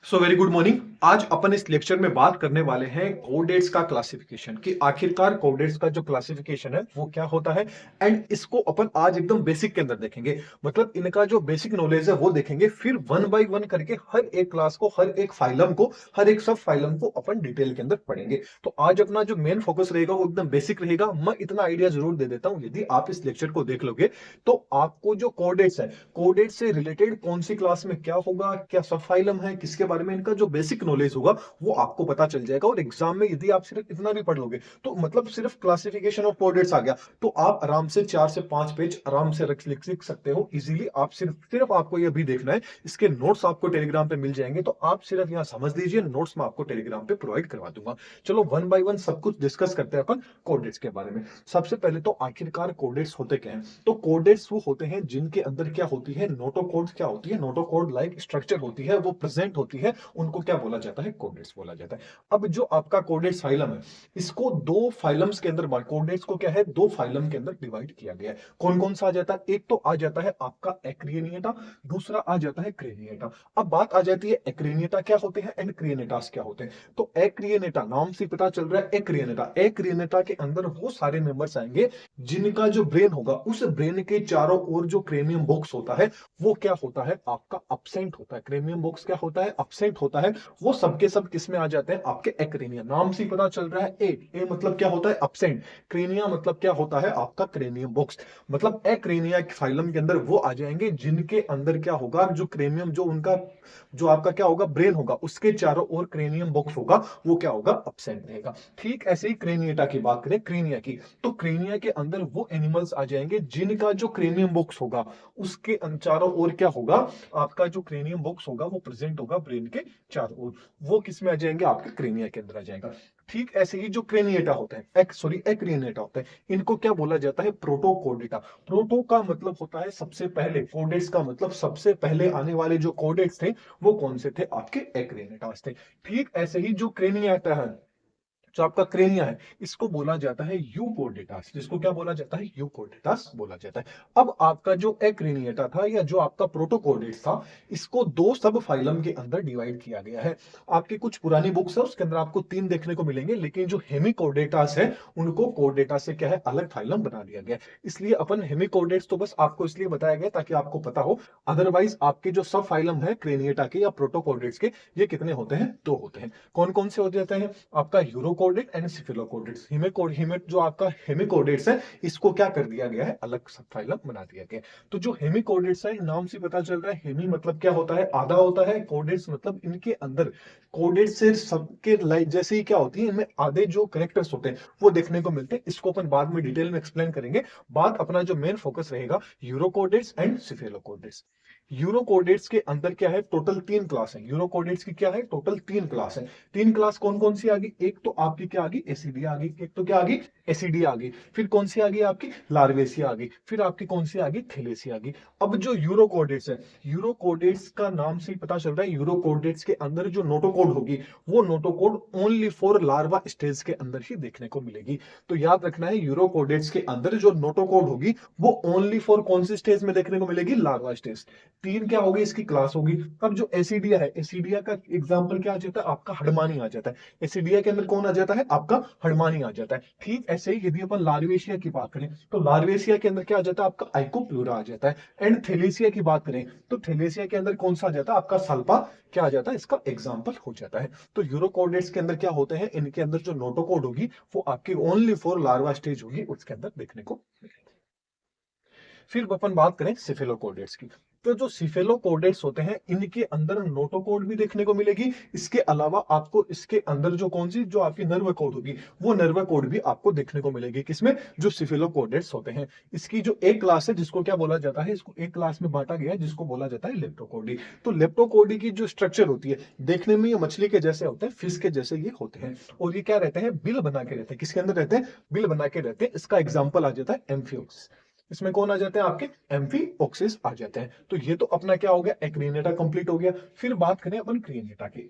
So very good morning. आज अपन इस lecture में बात करने वाले हैं कोडेट्स का क्लासिफिकेशन कि आखिरकार कोडेट्स का जो क्लासिफिकेशन है वो क्या होता है। एंड इसको अपन आज एकदम बेसिक के अंदर देखेंगे, मतलब इनका जो बेसिक नॉलेज है वो देखेंगे, फिर वन बाय वन करके हर एक क्लास को, हर एक फाइलम को, हर एक सब फाइलम को अपन डिटेल के अंदर पढ़ेंगे। तो आज अपना जो मेन फोकस रहेगा वो एकदम बेसिक रहेगा। मैं इतना आइडिया जरूर दे देता हूं, यदि आप इस लेक्चर को देख लोगे तो आपको जो कोडेट्स है, कोडेट से रिलेटेड कौन सी क्लास में क्या होगा, क्या सब फाइलम है, किसके बारे में, इनका जो बेसिक नॉलेज होगा वो आपको पता चल जाएगा। और एग्जाम में यदि आप सिर्फ इतना भी पढ़ लोगे तो मतलब सिर्फ क्लासिफिकेशन ऑफ कोडेट्स आ गया तो आप आराम से 4 से 5 पेज आराम से लिख सकते हो इजीली। आप सिर्फ सिर्फ आपको ये अभी देखना है, इसके नोट्स आपको टेलीग्राम पे मिल जाएंगे, तो आप सिर्फ यहाँ समझ लीजिए, नोट्स मैं आपको टेलीग्राम पे प्रोवाइड करवा दूंगा। चलो वन बाय वन सब कुछ डिस्कस करते हैं अपन कोडेट्स के बारे में। सबसे पहले तो आखिरकार कोडेट्स होते क्या हैं। तो कोडेट्स वो होते हैं जिनके अंदर क्या होती है, नोटोकोड क्या होती है, नोटोकोड लाइक स्ट्रक्चर होती है, वो प्रेजेंट होती है, उनको क्या बोला जाता है, कोडेट्स बोला जाता है। अब जो आपका कोडेट्स फाइलम है, इसको दो फाइलम्स के अंदर, कोडेट्स को क्या है, दो फाइलम के अंदर डिवाइड किया गया है। कौन कौन सा आ जाता है, एक तो आ जाता है आपका एक्रियनिएटा, दूसरा आ जाता है क्रेनिएटा। अब बात आ जाती है एक्रियनिएटा क्या होते हैं एंड क्रेनिएटास क्या होते हैं। तो एक्रियनिएटा नाम से पता चल रहा है, एक्रियनिएटा, एक्रियनिएटा के अंदर वो सारे मेंबर्स आएंगे जिनका जो ब्रेन होगा, उस ब्रेन के चारों ओर जो क्रेनियम बॉक्स होता है वो क्या होता है, आपका अपसेंट होता है। क्रेनियम बॉक्स क्या होता है, अपसेंट होता है। वो सबके सब किस में आ जाते हैं, आपके एक्रेनिया। नाम से पता चल रहा है, ए मतलब क्या होता है, अपसेंट। क्रेनिया मतलब क्या होता है, आपका क्रेनियम बॉक्स। मतलब एक्रेनिया फाइलम के अंदर वो आ जाएंगे जिनके अंदर क्या होगा, जो क्रेनियम, जो उनका जो आपका क्या होगा, ब्रेन होगा, उसके चारों ओर क्रेनियम बॉक्स होगा, वो क्या होगा, अपसेंट रहेगा। ठीक ऐसे ही क्रेनिएटा की बात करें, क्रेनिया की, तो क्रेनिया के अंदर वो एनिमल्स आ जाएंगे जिनका जो क्रेनियम बॉक्स होगा उसके चारों ओर क्या होगा, आपका जो क्रेनियम बॉक्स होगा वो प्रेजेंट होगा ब्रेन के चारों ओर। वो किस में आ जाएंगे, आपके क्रेनिया के अंदर आ जाएगा। ठीक ऐसे ही जो क्रेनिएटा होता है, एक्रियनेटा होता है, इनको क्या बोला जाता है, प्रोटोकोडेटा। प्रोटो का मतलब होता है सबसे पहले, कोडेट्स का मतलब सबसे पहले आने वाले जो कोडेट्स थे वो कौन से थे, आपके एक्रियनेटास थे। ठीक ऐसे ही जो क्रेनिएटा है, जो आपका क्रेनिया है, इसको बोला जाता है यूकोडेटास। जिसको क्या बोला जाता है, यूकोडेटास बोला जाता है। अब आपका जो एक्रेनिएटा था या जो आपका प्रोटोकोडेट्स था, इसको दो सब फाइलम के अंदर डिवाइड किया गया है। आपकी कुछ पुरानी बुक्स है उसके अंदर आपको तीन देखने को मिलेंगे, लेकिन जो हेमिकोडेटास है उनको कोडेटा से क्या है, अलग फाइलम बना दिया गया है। इसलिए अपन हेमिकोडेट्स तो बस आपको इसलिए बताया गया ताकि आपको पता हो। अदरवाइज आपके जो सब फाइलम है क्रेनिएटा के या प्रोटोकोडेट्स के, ये कितने होते हैं, दो होते हैं। कौन कौन से हो जाते हैं, आपका यूरोकोडेट एंड सिफिलोकोडेट्स। हिमेट जो आपका हेमिकोडेट्स है, इसको क्या कर दिया गया है, अलग सब फाइलम बना दिया गया है। तो जो हेमिकोडेट्स है, नाम से पता चल रहा है, हेमी मतलब क्या होता है, आधा होता है, कोडेट्स मतलब इनके अंदर, कोडेट्स से सबके लाइक जैसे ही क्या होती है, इनमें आधे जो करेक्टर्स होते हैं वो देखने को मिलते हैं। इसको अपन बाद में डिटेल में एक्सप्लेन करेंगे। बात अपना जो मेन फोकस रहेगा, यूरोकोडेट्स एंड सिफिलोकोडेट्स। यूरोकोडेट्स के अंदर क्या है, टोटल तीन क्लास है। यूरोकोडेट्स की क्या है, टोटल तीन क्लास है। तीन क्लास कौन कौन सी आ गई, एक तो आपकी क्या आ गई, एसिडी आ गई, एक तो क्या आ गई, एसिडी आ गई, फिर कौन सी आ गई आपकी, लार्वेसिया आ गई, फिर आपकी कौन सी आ गई, थैलेसिया आ गई। अब जो यूरोकोडेट्स है, यूरोकोडेट्स का नाम से ही पता चल रहा है, यूरोकोडेट्स के अंदर जो नोटोकोड होगी वो notochord only for larva stage के अंदर ही देखने को मिलेगी। तो याद रखना है, यूरोकोडेट्स के अंदर जो नोटोकोड होगी वो ओनली फॉर कौन सी स्टेज में देखने को मिलेगी, लार्वा स्टेज। तीन क्या होगी, इसकी क्लास होगी। अब जो एसिडिया है, एसिडिया का एग्जांपल क्या आ जाता है, आपका हडमानी आ जाता है। एसिडिया के अंदर कौन आ जाता है, आपका हडमानी आ जाता है। ठीक ऐसे ही यदि अपन लार्वेशिया की बात करें तो लार्वेशिया के अंदर क्या आ जाता है, आपका आइकोप्यूरा आ जाता है। एंड थैलेसिया की बात करें तो थैलेसिया के अंदर कौन सा आ जाता है, आपका सल्पा क्या आ जाता है, इसका एग्जाम्पल हो जाता है। तो यूरोकोडेट्स के अंदर क्या होते हैं, इनके अंदर जो नोटोकोड होगी वो आपकी ओनली फॉर लार्वा स्टेज होगी, उसके अंदर देखने को मिलेगी। फिर अपन बात करें सिफेलोकोडेट्स की, तो जो सिफेलोकोडेट्स होते हैं इनके अंदर नोटोकोड भी देखने को मिलेगी। इसके अलावा आपको इसके अंदर जो कौन सी, जो आपकी नर्व कोड होगी, वो नर्व कोड भी आपको देखने को मिलेगी, किसमें, जो सिफेलोकोडेट्स होते हैं। इसकी जो एक क्लास है जिसको क्या बोला जाता है, इसको एक क्लास में बांटा गया है जिसको बोला जाता है लेप्टोकोडी। तो लेप्टोकोडी की जो स्ट्रक्चर होती है, देखने में ये मछली के जैसे होते हैं, फिश के जैसे ये होते हैं। और ये क्या रहते हैं, बिल बना के रहते हैं, किसके अंदर रहते हैं, बिल बना के रहते हैं। इसका एग्जाम्पल आ जाता है एम्फियोक्स। इसमें कौन आ जाते हैं, आपके एम्फीओक्सिस आ जाते हैं। तो ये तो अपना क्या हो गया, एक्रीनेटा कंप्लीट हो गया। फिर बात करें अपन क्रेनिएटा की,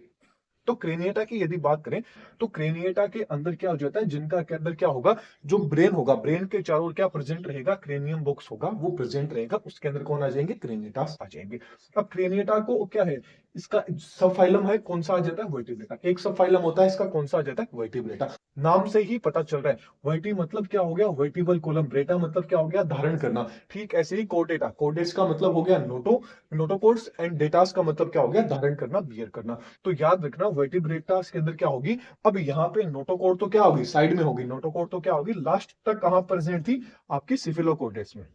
तो क्रेनिएटा की यदि बात करें तो क्रेनिएटा के अंदर क्या हो जाता है, जिनका के अंदर क्या होगा, जो ब्रेन होगा, ब्रेन के चारों ओर क्या प्रेजेंट रहेगा, क्रेनियम बॉक्स होगा, वो प्रेजेंट रहेगा, उसके अंदर कौन आ जाएंगे, क्रेनिएटास आ जाएंगे। अब क्रेनिएटा को क्या है, इसका सब फाइलम है, कौन सा आ जाता है, वर्टिब्रेटा। एक सब फाइलम होता है इसका, कौन सा आ जाता है, वर्टिब्रेटा। नाम से ही पता चल रहा है, वर्टी मतलब क्या हो गया, वर्टिबल कॉलम, ब्रेटा मतलब क्या हो गया, धारण करना। ठीक ऐसे ही कोडेटा, कोडेट्स का मतलब हो गया नोटो, नोटोकोड्स, एंड डेटास का मतलब क्या हो गया, धारण करना, बियर करना। तो याद रखना वर्टिब्रेटास के अंदर क्या होगी, अब यहाँ पे नोटोकोड तो क्या होगी, साइड में होगी, नोटोकोड तो क्या होगी, लास्ट तक कहां प्रेजेंट थी, आपकी सिफिलोकोडेट्स में।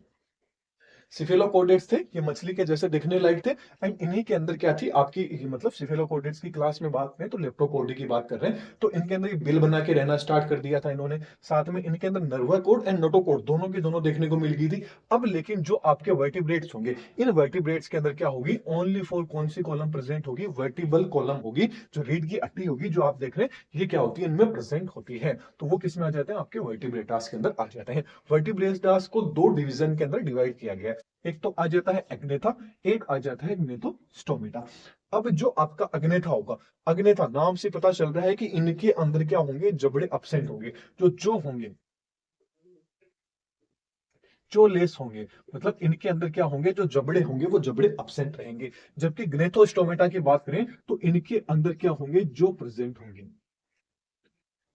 सिफेलोपोडेट्स थे, ये मछली के जैसे दिखने लायक थे, एंड इन्हीं के अंदर क्या थी आपकी, मतलब सिफेलोपोडेट्स की क्लास में बात करें तो लेप्टोपोडी की बात कर रहे हैं, तो इनके अंदर बिल बना के रहना स्टार्ट कर दिया था इन्होंने। साथ में इनके अंदर नर्वा कोड एंड नोटोकोड दोनों की दोनों देखने को मिल गई थी। अब लेकिन जो आपके वर्टिब्रेट्स होंगे, इन वर्टिब्रेट्स के अंदर क्या होगी, ओनली फॉर कौन सी कॉलम प्रेजेंट होगी, वर्टिबल कॉलम होगी। जो रीढ़ की हड्डी होगी जो आप देख रहे हैं, ये क्या होती है, इनमें प्रेजेंट होती है। तो वो किसमें आ जाते हैं, आपके वर्टिब्रेटास के अंदर आ जाते हैं। वर्टिब्रेटास को दो डिवीजन के अंदर डिवाइड किया गया है, एक तो आ जाता है अग्नेथा, एक आ जाता है ग्नेथोस्टोमेटा। अब जो आपका अग्नेथा होगा, अग्नेथा नाम से पता चल रहा है कि इनके अंदर क्या होंगे, जबड़े अब्सेंट होंगे, जो होंगे, जो लेस होंगे, मतलब इनके अंदर क्या होंगे, जो जबड़े होंगे वो जबड़े अब्सेंट रहेंगे। जबकि ग्नेथोस्टोमेटा की बात करें तो इनके अंदर क्या होंगे, जो प्रेजेंट होंगे,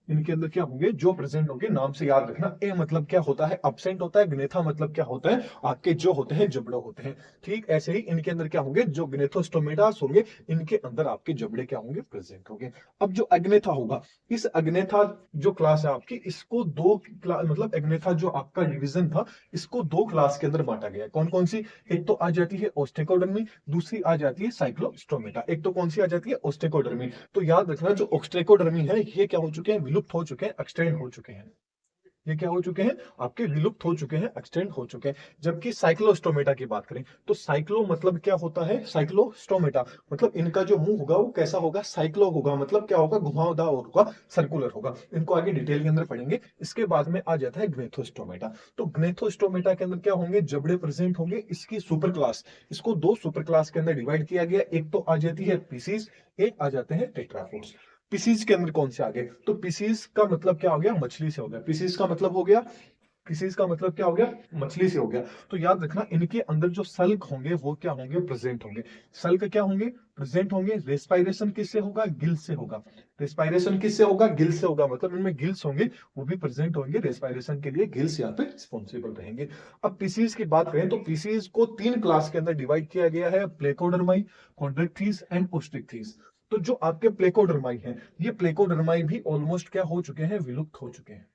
इनके अंदर क्या होंगे, जो प्रेजेंट होंगे। नाम से याद रखना, ए मतलब क्या होता है, अब्सेंट होता है, ग्नेथा मतलब क्या होता है, आपके जो होते हैं जबड़े होते हैं। ठीक ऐसे ही इनके अंदर क्या होंगे, जो ग्नेथोस्टोमेटास होंगे, इनके अंदर आपके जबड़े क्या होंगे, प्रेजेंट होंगे। अब जो अग्नेथा होगा, इस अग्नेथा जो क्लास है आपकी, इसको दो मतलब अग्नेथा जो आपका डिवीजन था, इसको दो क्लास के अंदर बांटा गया है। कौन कौन सी, एक तो आ जाती है ओस्टेकोडर्मी, दूसरी आ जाती है साइक्लोस्टोमेटा। एक तो कौन सी आ जाती है, ओस्टेकोडर्मी। तो याद रखना, जो ओस्ट्रेकोडर्मी है, ये क्या हो चुके हैं, विलुप्त हो चुके हैं, एक्सटेंड हो चुके हैं। ये क्या हो चुके हैं, आपके विलुप्त हो चुके हैं, एक्सटेंड हो चुके हैं। जबकि साइक्लोस्टोमेटा की बात करें तो साइक्लो मतलब क्या होता है, साइक्लोस्टोमेटा मतलब इनका जो मुंह होगा वो कैसा होगा, साइक्लो होगा, मतलब क्या होगा, घुमावदार होगा, सर्कुलर होगा। इनको आगे डिटेल के अंदर पढ़ेंगे। इसके बाद में आ जाता है ग्नेथोस्टोमेटा। तो ग्नेथोस्टोमेटा के अंदर क्या होंगे, जबड़े प्रेजेंट होंगे। इसकी सुपर क्लास, इसको दो सुपर क्लास के अंदर डिवाइड किया गया। एक तो आ जाती है पीसीज, एक आ जाते हैं टेट्रापोड्स। पीसीज के अंदर कौन से आ गए, तो पीसीज का मतलब क्या हो गया, मछली से हो गया। पीसीज का मतलब हो गया, पीसीज का मतलब क्या हो गया, मछली से हो गया। तो याद रखना, इनके अंदर जो सल्क होंगे वो क्या होंगे, प्रेजेंट होंगे। सल्क क्या होंगे, प्रेजेंट होंगे। रेस्पायरेशन किससे होगा, गिल से होगा। रेस्पायरेशन किससे होगा, गिल से होगा, मतलब इनमें गिल्स होंगे, वो भी प्रेजेंट होंगे। रेस्पायरेशन के लिए गिल्स यहाँ पे रिस्पॉन्सिबल रहेंगे। अब पीसीज की बात करें तो पीसीज को तीन क्लास के अंदर डिवाइड किया गया है, प्लेकोडर्माई, कॉन्ड्रेक्थिस एंड ओस्ट्रिक्थिस। तो जो आपके प्लेकोडर्माई है, ये प्लेकोडर्माई भी ऑलमोस्ट क्या हो चुके हैं, विलुप्त हो चुके हैं,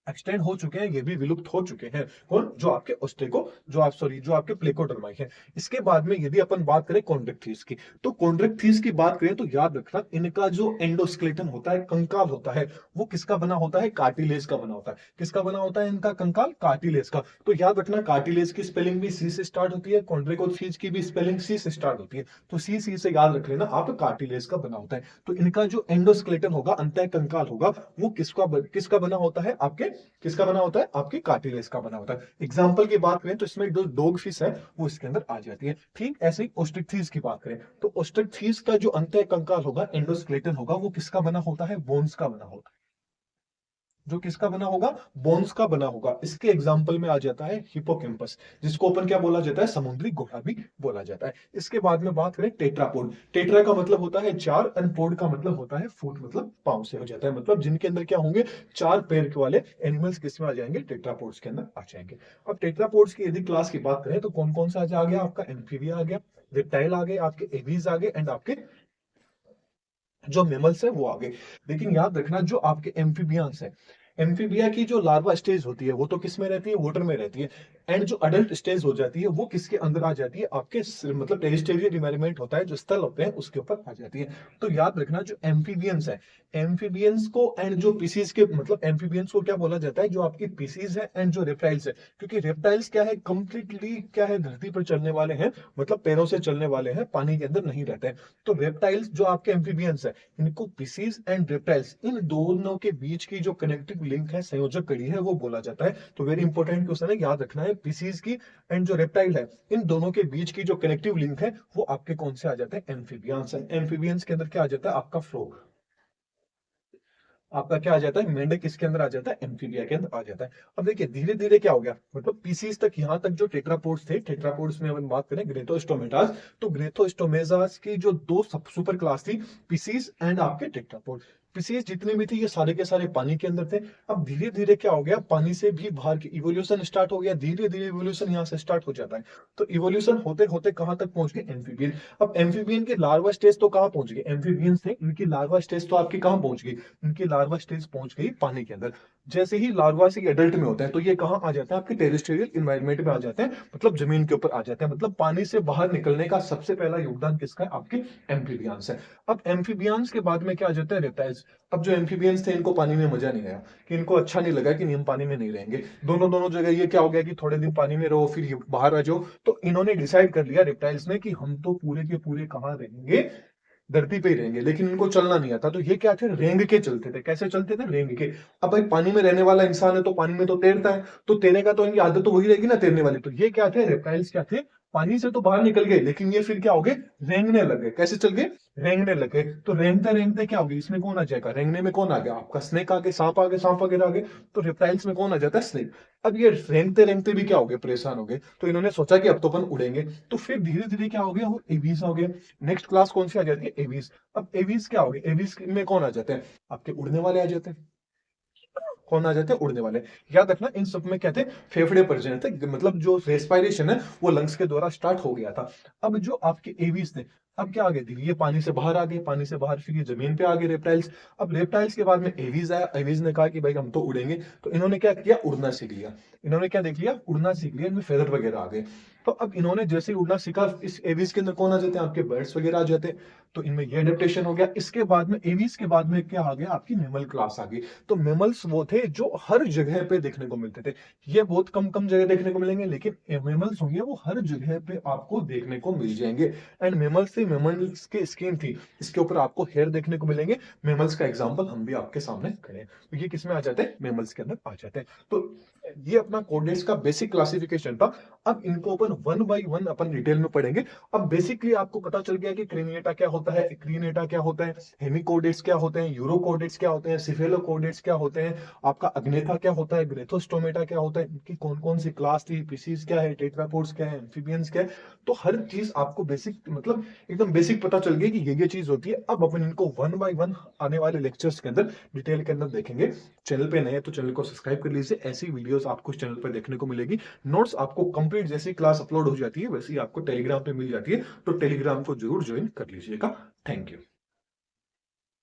एक्सटेंड हो चुके हैं, ये भी विलुप्त हो चुके हैं। कौन, जो आपके ओस्टेको, जो आप सॉरी जो आपके प्लेकोडर्माई है। इसके बाद में यदि अपन बात करें कॉन्ड्रेक्थिस की, तो कॉन्ड्रेक्थिस की बात करें तो याद रखना, इनका जो एंडोस्केलेटन होता है, कंकाल होता है, वो किसका बना होता है, कार्टिलेज का बना होता है। किसका बना होता है इनका कंकाल, कार्टिलेज का। तो याद रखना, कार्टिलेज की स्पेलिंग भी सी से स्टार्ट होती है, कॉन्ड्रेकोथिस की भी स्पेलिंग सी से स्टार्ट होती है। तो सी से याद रख लेना आप, कार्टिलेज का बना होता है। तो इनका जो एंडोस्केलेटन होगा, अंतः कंकाल होगा, वो किसका बना होता है, आपके किसका बना होता है, आपकी कार्टिलेज का बना होता है। एग्जाम्पल की बात करें तो इसमें जो डॉग फिश है वो इसके अंदर आ जाती है। ठीक ऐसे ही ओस्ट्रिक्थिस की बात करें तो ओस्ट्रिक्थिस का जो अंतः कंकाल होगा, एंडोस्केलेटन होगा, वो किसका बना होता है, बोन्स का बना होता है। जो किसका बना होगा, बोन्स का बना होगा। इसके एग्जाम्पल में आ जाता है हिपोकैम्पस, जिसको अपन क्या बोला जाता है, समुद्री घोड़ा भी बोला जाता है। इसके बाद में बात करें टेट्रापोड, टेट्रा का मतलब होता है चार, एंड पोड का मतलब होता है फुट, मतलब पांव से हो जाता है, मतलब जिनके अंदर क्या होंगे, चार पैर के वाले एनिमल्स किसमें आ जाएंगे, टेट्रापोड्स के अंदर आ जाएंगे। अब टेट्रापोड्स की यदि क्लास की बात करें तो कौन कौन सा आ गया, आपका एम्फीबिया आ गया, रेप्टाइल आ गए, आपके एवीज आ गए, एंड आपके जो मेमल्स है वो आ गए। लेकिन याद रखना, जो आपके एम्फीबियंस है, एम्फीबिया की जो लार्वा स्टेज होती है वो तो किस में रहती है, वाटर में रहती है। एंड जो अडल्ट स्टेज हो जाती है वो किसके अंदर आ जाती है, आपके मतलब टेरिस्टेरियल इन्वायरमेंट होता है, जो स्थल होते हैं उसके ऊपर आ जाती है। तो याद रखना, जो एम्फीबियंस है, एम्फीबियंस को एंड जो पीसीज के, मतलब एम्फीबियंस को क्या बोला जाता है, जो आपकी पीसीज है एंड जो रेप्टाइल्स है। क्योंकि रेप्टाइल्स क्या है, कंप्लीटली क्या है, धरती पर चलने वाले हैं, मतलब पैरों से चलने वाले हैं, पानी के अंदर नहीं रहते हैं। तो रेप्टाइल्स जो आपके एम्फीबियंस है, इनको पीसीज एंड रेप्टाइल्स, इन दोनों के बीच की जो कनेक्टिव लिंक है, संयोजक कड़ी है, वो बोला जाता है। तो वेरी इंपॉर्टेंट क्वेश्चन है, याद रखना है, पीसीज की एंड जो रेप्टाइल है, इन दोनों के बीच की जो कनेक्टिव लिंक है वो आपके कौन से आ जाते हैं, एम्फीबियंस। एम्फीबियंस के अंदर क्या आ जाता है, आपका फ्रॉग। आपका क्या आ जाता है, मेंढक किसके अंदर आ जाता है, एम्फीबिया के अंदर आ जाता है। अब देखिए धीरे धीरे क्या हो गया, मतलब पीसीज तक, यहाँ तक जो टेट्रापोड्स थे, टेट्रापोड्स में अपन बात करें ग्रेथोस्टोमेटास, तो ग्रेथोस्टोमेटास की जो दो सब सुपर क्लास थी, पीसीज एंड आपके टेट्रापोड। पीसीज जितने भी थे ये सारे के सारे पानी के अंदर थे। अब धीरे धीरे क्या हो गया, पानी से भी बाहर की इवोल्यूशन स्टार्ट हो गया, धीरे धीरे इवोल्यूशन यहाँ से स्टार्ट हो जाता है। तो इवोल्यूशन होते होते कहाँ तक पहुंच गए, एम्फीबियन। अब एम्फीबियन के लार्वा स्टेज तो कहाँ पहुंच गए, एम्फीबियन से इनकी लार्वा स्टेज तो आपकी कहाँ पहुंच गई, इनकी लार्वा स्टेज पहुंच गई पानी के अंदर। जैसे ही लार्वा से एडल्ट में होता है तो ये कहाँ आ जाता है, आपके टेरेस्ट्रियल इन्वायरमेंट में आ जाते हैं, मतलब जमीन के ऊपर आ जाते हैं। मतलब पानी से बाहर निकलने का सबसे पहला योगदान किसका है, आपके एम्फीबियंस है। अब एम्फीबियंस के बाद में क्या आ जाता है, रेप्टाइल्स। अब जो एम्फीबियंस थे इनको पानी में मजा नहीं आया, कि इनको अच्छा नहीं लगा कि नहीं हम पानी में नहीं रहेंगे, दोनों दोनों जगह ये क्या हो गया कि थोड़े दिन पानी में रहो फिर ये बाहर आ जाओ। तो इन्होंने डिसाइड कर लिया रेप्टाइल्स ने कि हम तो पूरे के पूरे कहाँ रहेंगे, धरती पे ही रहेंगे। लेकिन इनको चलना नहीं आता, तो ये क्या थे, रेंग के चलते थे। कैसे चलते थे, रेंग के। अब भाई पानी में रहने वाला इंसान है तो पानी में तो तैरता है, तो तैरेगा तो इनकी आदत तो वही रहेगी ना तैरने वाली। तो ये क्या थे, रेप्टाइल्स क्या थे, पानी से तो बाहर निकल गए, लेकिन ये फिर क्या हो गए, रेंगने लगे। कैसे चल गए, रेंगने लगे। तो रेंगते रेंगते क्या हो गया, इसमें कौन आ जाएगा, रेंगने में कौन आ गया, आपका स्नेक आ गया, सांप आ गया, सांप वगैरह आ गए। तो रेप्टाइल्स में कौन आ जाता है, स्नेक। अब ये रेंगते रेंगते भी क्या हो गए, परेशान हो गए। तो इन्होंने सोचा कि अब तो अपन उड़ेंगे। तो फिर धीरे धीरे क्या हो गया, वो एवीज हो गए। नेक्स्ट क्लास कौन सी आ जाती है, एवीज। अब एवीज क्या हो गए, एवीज में कौन आ जाते हैं, आपके उड़ने वाले आ जाते हैं। कौन आ जाते हैं, उड़ने वाले। याद रखना इन सब में क्या थे, फेफड़े परिजन थे, मतलब जो रेस्पिरेशन है वो लंग्स के द्वारा स्टार्ट हो गया था। अब जो आपके एवीज थे, अब क्या आ गए थे, ये पानी से बाहर आ गए, पानी से बाहर फिर ये जमीन पे आ गए रेप्टाइल्स। अब रेप्टाइल्स के बाद में एवीज आया, एवीज ने कहा कि भाई हम तो उड़ेंगे। तो इन्होंने क्या किया, उड़ना सीख लिया। इन्होंने क्या देख लिया, उड़ना सीख लिया, इनमें फेदर वगैरह आ गए। तो अब इन्होंने जैसे ही उड़ना सीखा, इस एवीज के अंदर कौन आ जाते हैं, आपके बर्ड्स वगैरह आ जाते हैं। तो इनमें ये एडेप्टेशन हो गया। इसके बाद में एवीज के बाद में क्या आ गया, आपकी मेमल क्लास आ गई। तो मेमल्स वो थे जो हर जगह पे देखने को मिलते थे। ये बहुत कम कम जगह देखने को मिलेंगे, लेकिन मेमल्स होंगे वो हर जगह पे आपको देखने को मिल जाएंगे। एंड मेमल्स से, मेमल्स की स्किन थी, इसके ऊपर आपको हेयर देखने को मिलेंगे। मेमल्स का एग्जांपल हम भी आपके सामने करें, तो ये किसमें आ जाते हैं, मेमल्स के अंदर आ जाते हैं। तो ये अपना कोऑर्डिनेट्स का बेसिक क्लासिफिकेशन था। अब इनको अपन वन बाय वन अपन डिटेल में पढ़ेंगे। अब बेसिकली आपको पता चल गया कि क्रिनिएटा क्या होता है, क्रिनेटा क्या होता है, हेमिकोडेट्स क्या होते हैं, यूरोकोडेट्स क्या होते हैं, सिफेलोकोडेट्स क्या होते हैं, आपका अग्नेथा क्या होता है, ग्रेथोस्टोमेटा क्या होता है, इनकी कौन कौन सी क्लास थी, पीसीज क्या है, टेट्रापोड्स क्या है, एम्फीबियंस क्या है। तो हर चीज आपको बेसिक, मतलब एकदम बेसिक पता चल गई कि ये चीज होती है। अब अपन इनको वन बाय वन आने वाले लेक्चर्स के अंदर डिटेल के अंदर देखेंगे। चैनल पे नए हैं तो चैनल को सब्सक्राइब कर लीजिए, ऐसी वीडियोस आपको इस चैनल पर देखने को मिलेगी। नोट्स आपको कंप्लीट जैसी क्लास अपलोड हो जाती है वैसे ही आपको टेलीग्राम पे मिल जाती है, तो टेलीग्राम को जरूर ज्वाइन कर लीजिएगा। Thank you.